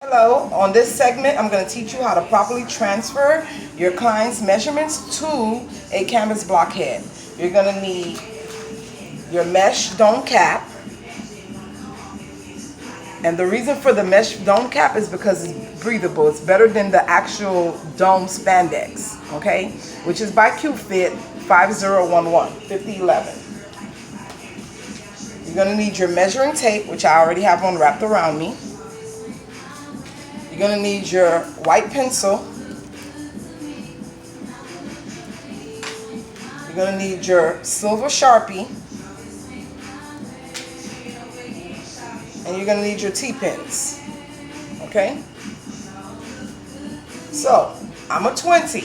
Hello, on this segment I'm going to teach you how to properly transfer your client's measurements to a canvas blockhead. You're going to need your mesh dome cap, and the reason for the mesh dome cap is because it's breathable. It's better than the actual dome spandex, okay, which is by Q-Fit 5011, 5011. You're going to need your measuring tape, which I already have on wrapped around me. You're going to need your white pencil. You're going to need your silver Sharpie. And you're going to need your T-pins. Okay? So, I'm a 20.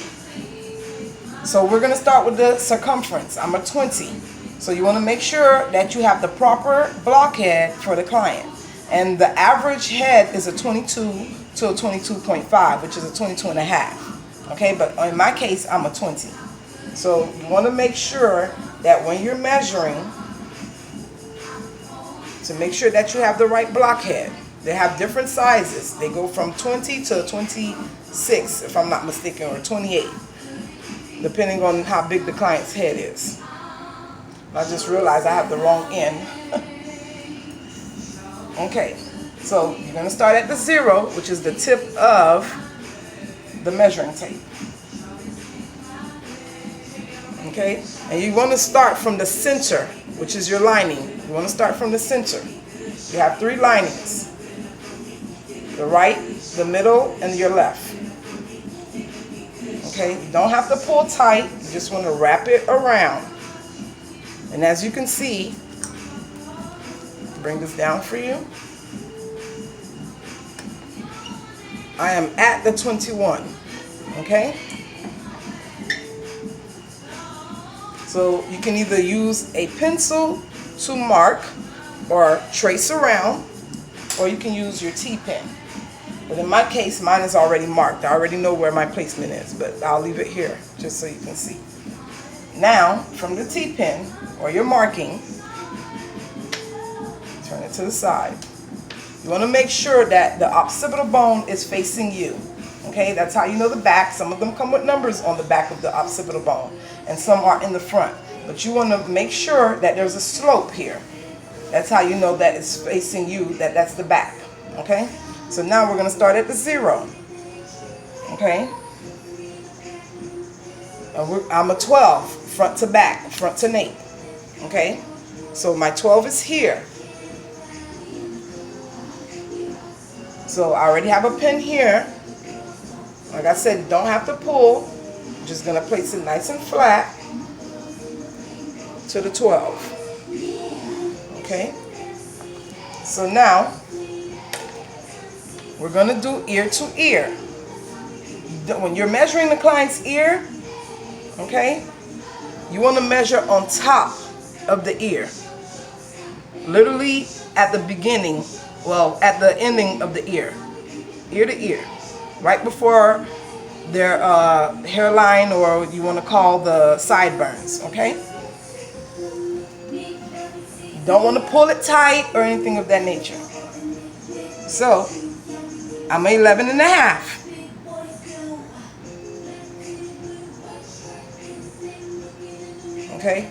So we're going to start with the circumference. I'm a 20. So you want to make sure that you have the proper blockhead for the client. And the average head is a 22 to a 22.5, which is a 22 and a half. Okay, but in my case, I'm a 20. So you want to make sure that when you're measuring, to make sure that you have the right blockhead. They have different sizes. They go from 20 to 26, if I'm not mistaken, or 28, depending on how big the client's head is. I just realized I have the wrong end. Okay, so you're going to start at the 0, which is the tip of the measuring tape. Okay, and you want to start from the center, which is your lining. You want to start from the center. You have 3 linings: the right, the middle, and your left. Okay, you don't have to pull tight. You just want to wrap it around. And as you can see, bring this down for you. I am at the 21. Okay? So you can either use a pencil to mark or trace around, or you can use your T-pin. But in my case, mine is already marked. I already know where my placement is, but I'll leave it here just so you can see. Now, from the T-pin, or your marking, turn it to the side. You want to make sure that the occipital bone is facing you. Okay, that's how you know the back. Some of them come with numbers on the back of the occipital bone, and some are in the front. But you want to make sure that there's a slope here. That's how you know that it's facing you, that's the back. Okay, so now we're going to start at the 0. Okay, I'm a 12, front to back, front to nape. Okay, so my 12 is here. So I already have a pin here. Like I said, you don't have to pull. I'm just going to place it nice and flat to the 12. Okay, so now we're going to do ear to ear. When you're measuring the client's ear, okay, you want to measure on top of the ear, literally at the beginning, well, at the ending of the ear to ear, right before their hairline, or you want to call the sideburns. Okay, you don't want to pull it tight or anything of that nature. So I'm 11 and a half. Okay,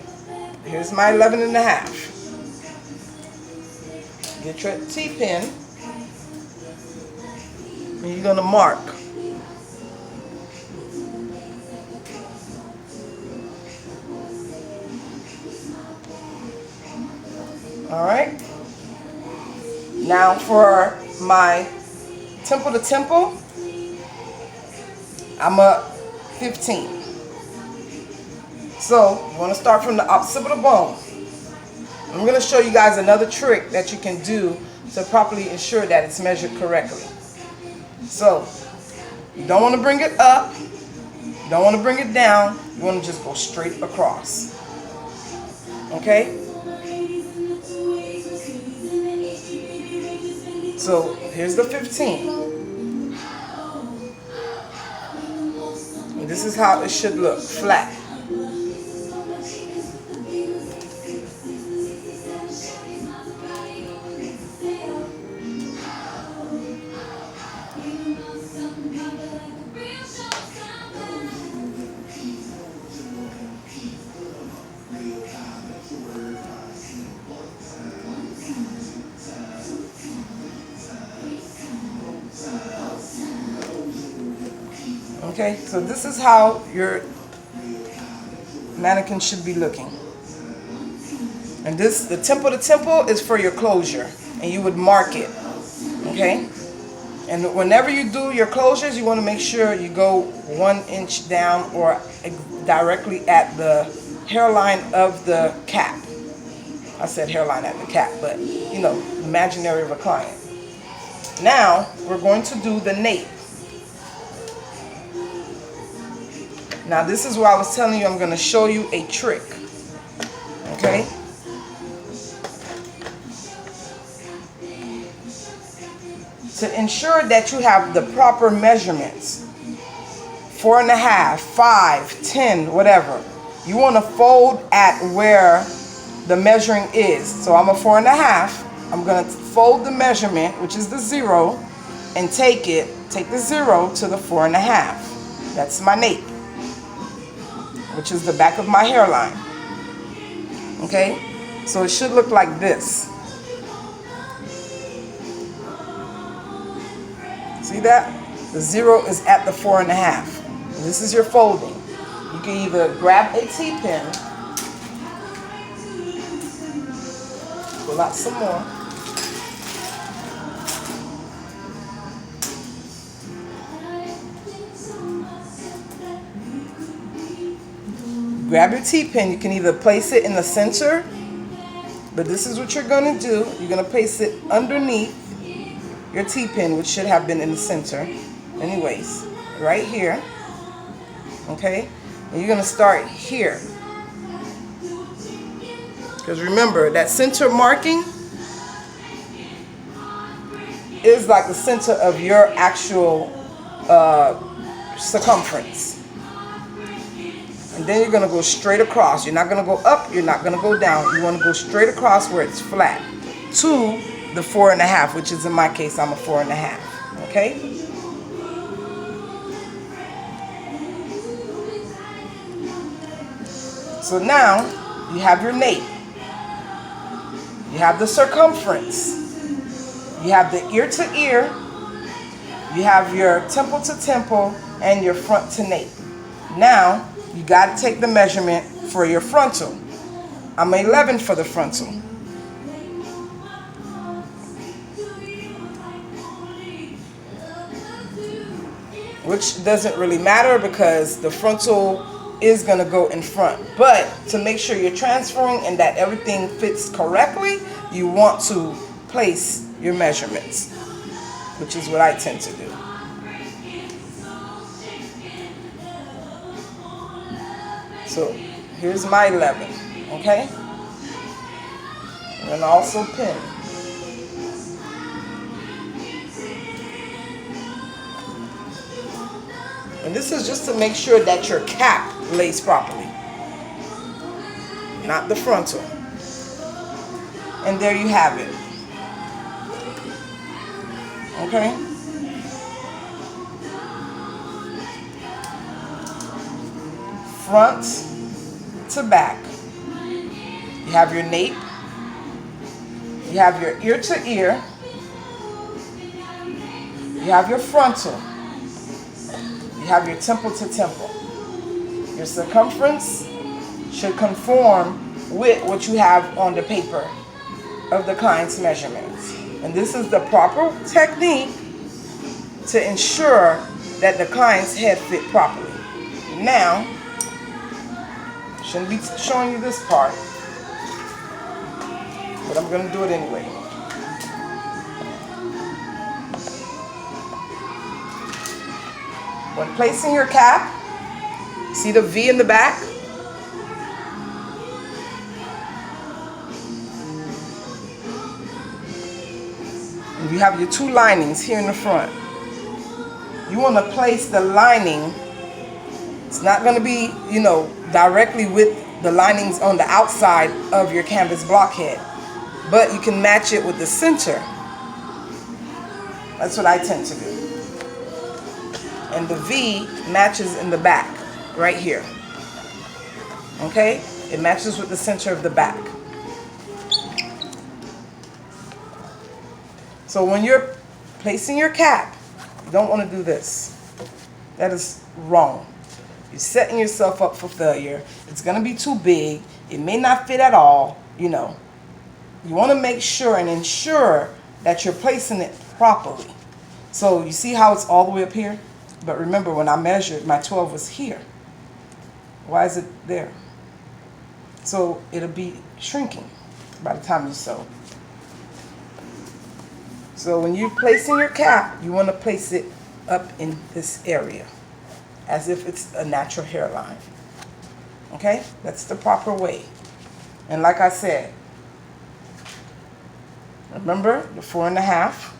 here's my 11 and a half. Get your T-pin, and you're going to mark. All right. Now for my temple to temple, I'm a 15. So you want to start from the occipital bone. I'm going to show you guys another trick that you can do to properly ensure that it's measured correctly. So you don't want to bring it up, you don't want to bring it down, you want to just go straight across. Okay? So here's the 15. And this is how it should look, flat. Okay, so this is how your mannequin should be looking. And this, the temple to temple, is for your closure, and you would mark it. Okay, and whenever you do your closures, you want to make sure you go 1 inch down or directly at the hairline of the cap. I said hairline at the cap, but you know, imaginary of a client. Now we're going to do the nape. Now this is where I was telling you I'm going to show you a trick. Okay. To ensure that you have the proper measurements, 4.5, 5, 10, whatever, you want to fold at where the measuring is. So I'm a 4.5. I'm going to fold the measurement, which is the 0, and take the 0 to the 4.5. That's my nape, which is the back of my hairline. Okay, so it should look like this. See that? The 0 is at the 4.5. This is your folding. You can either grab a T-pin, pull out some more, grab your T-pin. You can either place it in the center, but this is what you're going to do. You're going to place it underneath your T-pin, which should have been in the center. Anyways, right here. Okay? And you're going to start here. Because remember, that center marking is like the center of your actual circumference. And then you're going to go straight across. You're not going to go up. You're not going to go down. You want to go straight across where it's flat to the 4.5, which is in my case, I'm a 4.5. Okay? So now you have your nape. You have the circumference. You have the ear to ear. You have your temple to temple and your front to nape. Now you got to take the measurement for your frontal. I'm 11 for the frontal. Which doesn't really matter because the frontal is going to go in front. But to make sure you're transferring and that everything fits correctly, you want to place your measurements, which is what I tend to do. So here's my 11, okay? And also pin. And this is just to make sure that your cap lays properly, not the frontal. And there you have it. Okay? Front to back. You have your nape. You have your ear to ear. You have your frontal. You have your temple to temple. Your circumference should conform with what you have on the paper of the client's measurements. And this is the proper technique to ensure that the client's head fit properly. Now, shouldn't be showing you this part, but I'm going to do it anyway. When placing your cap, see the V in the back? And you have your two linings here in the front. You want to place the lining. It's not going to be, directly with the linings on the outside of your canvas blockhead, but you can match it with the center. That's what I tend to do. And the V matches in the back, right here. Okay? It matches with the center of the back. So when you're placing your cap, you don't want to do this. That is wrong. You're setting yourself up for failure. It's going to be too big. It may not fit at all, you know. You want to make sure and ensure that you're placing it properly. So you see how it's all the way up here? But remember, when I measured, my 12 was here. Why is it there? So it'll be shrinking by the time you sew. So when you're placing your cap, you want to place it up in this area, as if it's a natural hairline. Okay? That's the proper way. And like I said, remember the 4.5.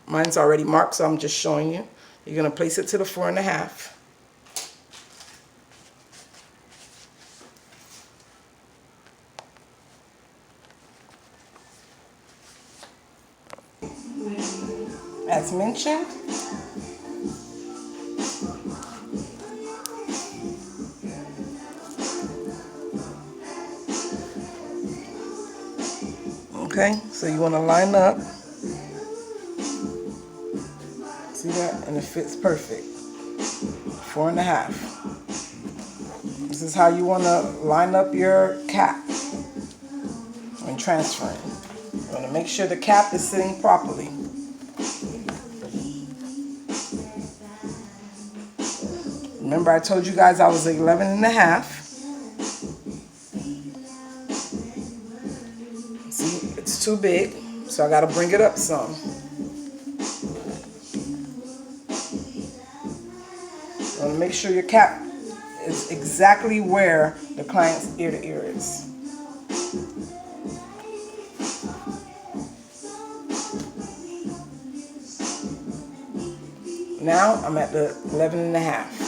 Mine's already marked, so I'm just showing you. You're going to place it to the 4.5. As mentioned, okay, so you want to line up. See that? And it fits perfect. 4.5. This is how you want to line up your cap when transferring. You want to make sure the cap is sitting properly. Remember, I told you guys I was 11.5. See, it's too big, so I got to bring it up some. You want to make sure your cap is exactly where the client's ear to ear is. Now I'm at the 11.5.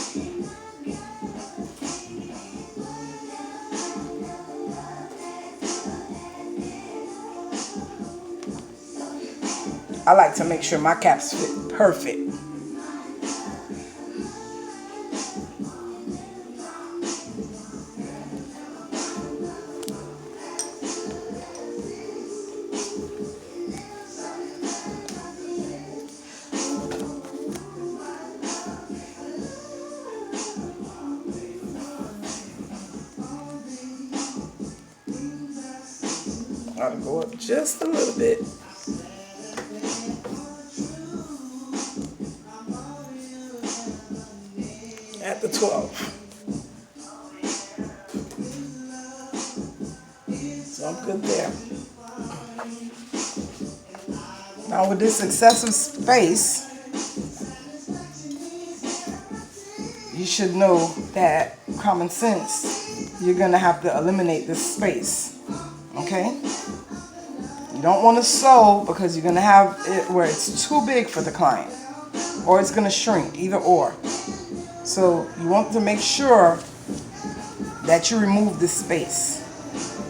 I like to make sure my caps fit perfect. I'll go up just a little bit. At the 12. So I'm good there. Now with this excessive space, you should know that common sense, you're going to have to eliminate this space. Okay? You don't want to sew because you're going to have it where it's too big for the client, or it's going to shrink, either or. So you want to make sure that you remove this space.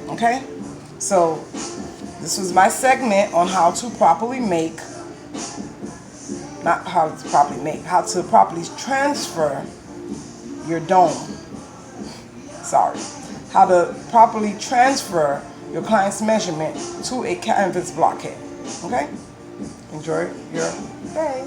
Okay? So this was my segment on how to properly make, not how to properly make, how to properly transfer your dome. Sorry. How to properly transfer your client's measurement to a canvas blockhead. Okay? Enjoy your day.